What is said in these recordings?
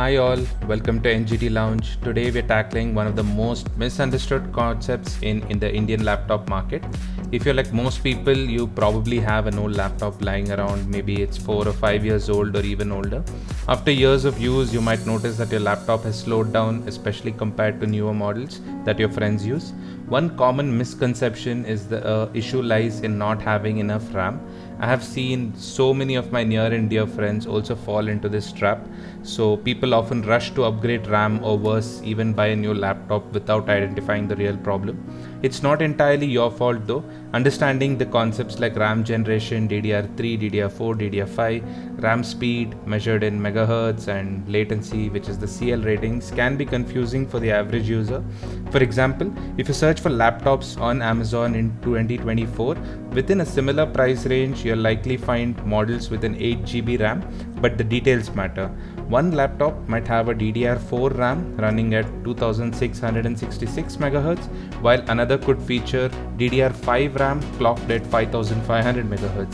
Hi all, welcome to NGT Lounge. Today we're tackling one of the most misunderstood concepts in the Indian laptop market. If you're like most people, you probably have an old laptop lying around, maybe it's 4 or 5 years old or even older. After years of use, you might notice that your laptop has slowed down, especially compared to newer models that your friends use. One common misconception is the issue lies in not having enough RAM. I have seen so many of my near and dear friends also fall into this trap. So people often rush to upgrade RAM or worse, even buy a new laptop without identifying the real problem. It's not entirely your fault though. Understanding the concepts like RAM generation, DDR3, DDR4, DDR5, RAM speed measured in megahertz and latency, which is the CL ratings, can be confusing for the average user. For example, if you search for laptops on Amazon in 2024, within a similar price range, you'll likely find models with an 8 GB RAM, but the details matter. One laptop might have a DDR4 RAM running at 2666 MHz, while another could feature DDR5 RAM clocked at 5500 MHz.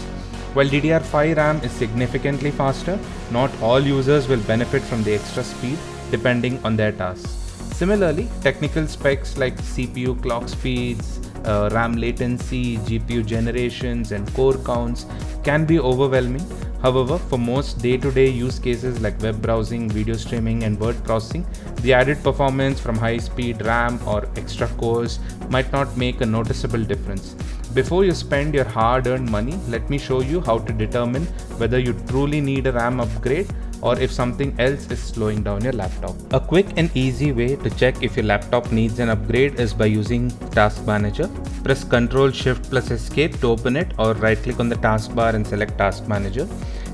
While DDR5 RAM is significantly faster, not all users will benefit from the extra speed depending on their tasks. Similarly, technical specs like CPU clock speeds, RAM latency, GPU generations, and core counts can be overwhelming. However, for most day-to-day use cases like web browsing, video streaming, and word processing, the added performance from high-speed RAM or extra cores might not make a noticeable difference. Before you spend your hard-earned money, let me show you how to determine whether you truly need a RAM upgrade or if something else is slowing down your laptop. A quick and easy way to check if your laptop needs an upgrade is by using Task Manager. Press Ctrl Shift plus Escape to open it, or right click on the taskbar and select Task Manager.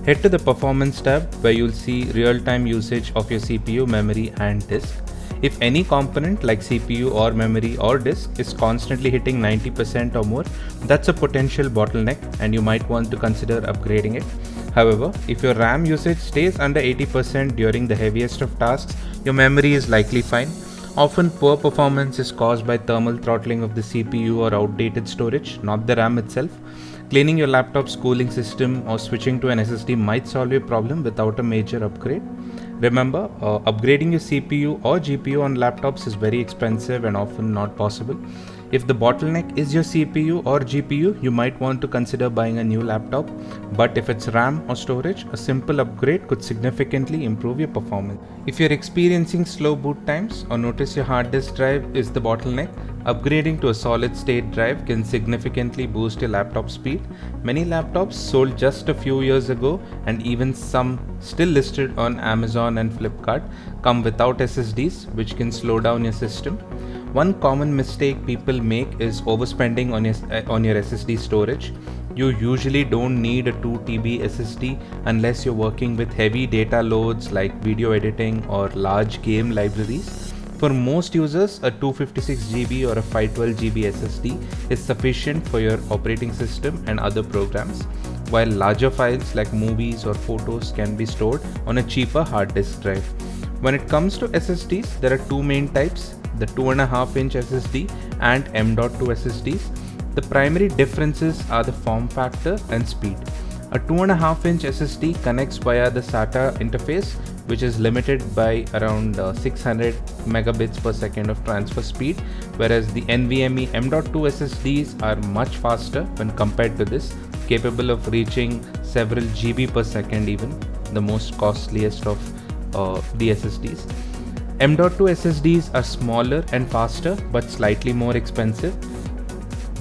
Head to the Performance tab where you'll see real-time usage of your CPU, memory and disk. If any component like CPU or memory or disk is constantly hitting 90% or more, that's a potential bottleneck and you might want to consider upgrading it. However, if your RAM usage stays under 80% during the heaviest of tasks, your memory is likely fine. Often poor performance is caused by thermal throttling of the CPU or outdated storage, not the RAM itself. Cleaning your laptop's cooling system or switching to an SSD might solve your problem without a major upgrade. Remember, upgrading your CPU or GPU on laptops is very expensive and often not possible. If the bottleneck is your CPU or GPU, you might want to consider buying a new laptop. But if it's RAM or storage, a simple upgrade could significantly improve your performance. If you're experiencing slow boot times or notice your hard disk drive is the bottleneck, upgrading to a solid state drive can significantly boost your laptop speed. Many laptops sold just a few years ago, and even some still listed on Amazon and Flipkart, come without SSDs, which can slow down your system. One common mistake people make is overspending on your SSD storage. You usually don't need a 2 TB SSD unless you're working with heavy data loads like video editing or large game libraries. For most users, a 256 GB or a 512 GB SSD is sufficient for your operating system and other programs, while larger files like movies or photos can be stored on a cheaper hard disk drive. When it comes to SSDs, there are two main types, the 2.5-inch SSD and M.2 SSDs. The primary differences are the form factor and speed. A 2.5-inch SSD connects via the SATA interface, which is limited by around 600 megabits per second of transfer speed, whereas the NVMe M.2 SSDs are much faster when compared to this, capable of reaching several GB per second, even the most costliest of the SSDs. M.2 SSDs are smaller and faster but slightly more expensive.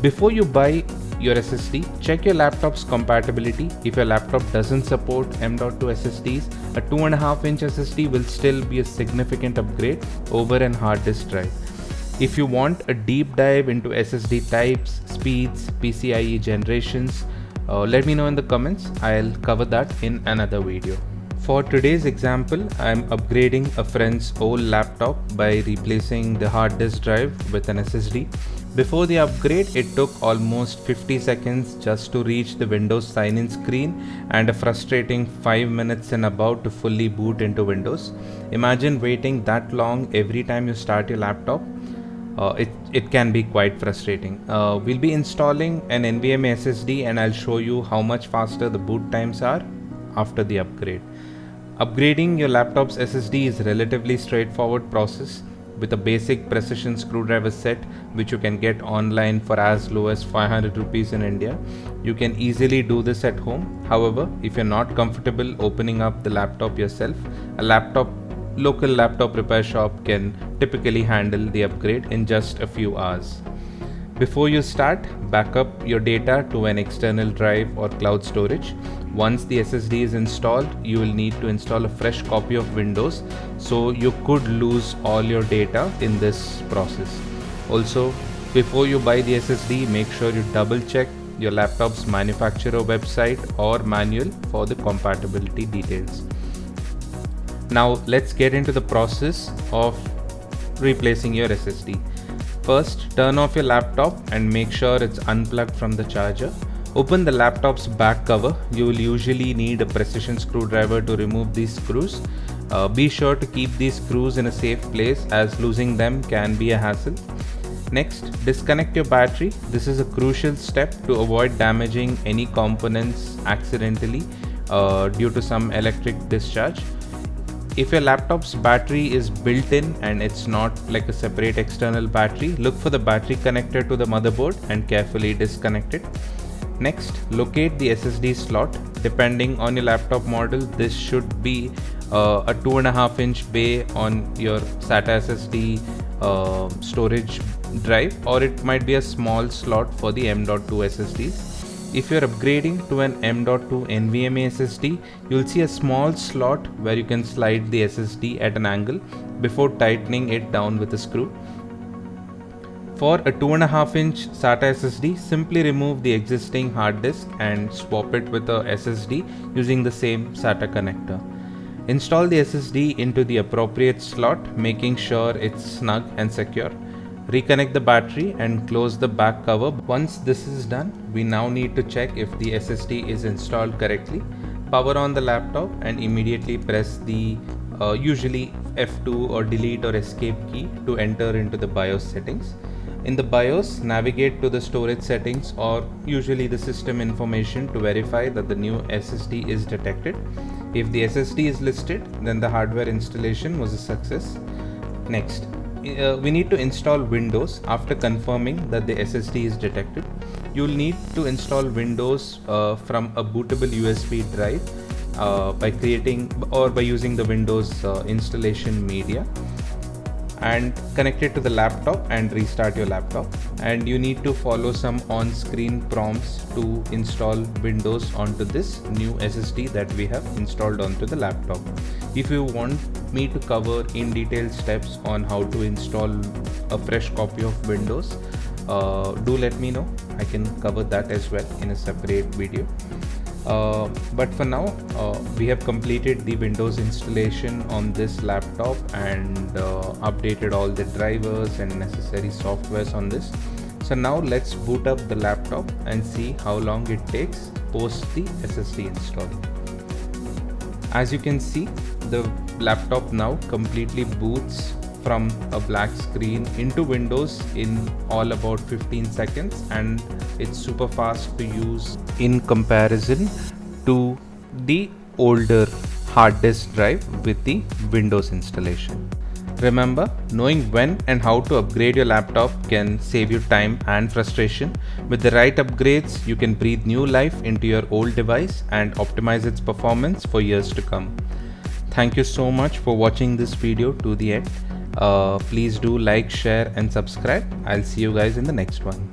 Before you buy your SSD, check your laptop's compatibility. If your laptop doesn't support M.2 SSDs, a 2.5-inch SSD will still be a significant upgrade over an hard disk drive. If you want a deep dive into SSD types, speeds, PCIe generations, let me know in the comments. I'll cover that in another video. For today's example, I'm upgrading a friend's old laptop by replacing the hard disk drive with an SSD. Before the upgrade, it took almost 50 seconds just to reach the Windows sign-in screen and a frustrating 5 minutes and about to fully boot into Windows. Imagine waiting that long every time you start your laptop. It can be quite frustrating. We'll be installing an NVMe SSD and I'll show you how much faster the boot times are after the upgrade. Upgrading your laptop's SSD is a relatively straightforward process with a basic precision screwdriver set which you can get online for as low as 500 rupees in India. You can easily do this at home. However, if you're not comfortable opening up the laptop yourself, a local laptop repair shop can typically handle the upgrade in just a few hours. Before you start, back up your data to an external drive or cloud storage. Once the SSD is installed, you will need to install a fresh copy of Windows, so you could lose all your data in this process. Also, before you buy the SSD, make sure you double check your laptop's manufacturer website or manual for the compatibility details. Now let's get into the process of replacing your SSD. First, turn off your laptop and make sure it's unplugged from the charger. Open the laptop's back cover. You will usually need a precision screwdriver to remove these screws. Be sure to keep these screws in a safe place as losing them can be a hassle. Next, disconnect your battery. This is a crucial step to avoid damaging any components accidentally due to some electric discharge. If your laptop's battery is built in and it's not like a separate external battery, look for the battery connector to the motherboard and carefully disconnect it. Next, locate the SSD slot. Depending on your laptop model, this should be a 2.5-inch bay on your SATA SSD storage drive, or it might be a small slot for the M.2 SSDs. If you're upgrading to an M.2 NVMe SSD, you'll see a small slot where you can slide the SSD at an angle before tightening it down with a screw. For a 2.5-inch SATA SSD, simply remove the existing hard disk and swap it with a SSD using the same SATA connector. Install the SSD into the appropriate slot, making sure it's snug and secure. Reconnect the battery and close the back cover. Once this is done, we now need to check if the SSD is installed correctly. Power on the laptop and immediately press the usually F2 or delete or escape key to enter into the BIOS settings. In the BIOS, navigate to the storage settings or usually the system information to verify that the new SSD is detected. If the SSD is listed, then the hardware installation was a success. Next, we need to install Windows. After confirming that the SSD is detected, you'll need to install Windows from a bootable USB drive by creating or by using the Windows installation media, and connect it to the laptop and restart your laptop. And you need to follow some on-screen prompts to install Windows onto this new SSD that we have installed onto the laptop. If you want me to cover in detail steps on how to install a fresh copy of Windows, do let me know. I can cover that as well in a separate video. But for now, we have completed the Windows installation on this laptop and updated all the drivers and necessary softwares on this. So now let's boot up the laptop and see how long it takes post the SSD install. As you can see, the laptop now completely boots from a black screen into Windows in all about 15 seconds, and it's super fast to use in comparison to the older hard disk drive with the Windows installation. Remember, knowing when and how to upgrade your laptop can save you time and frustration. With the right upgrades, you can breathe new life into your old device and optimize its performance for years to come. Thank you so much for watching this video to the end. Please do like, share and subscribe. I'll see you guys in the next one.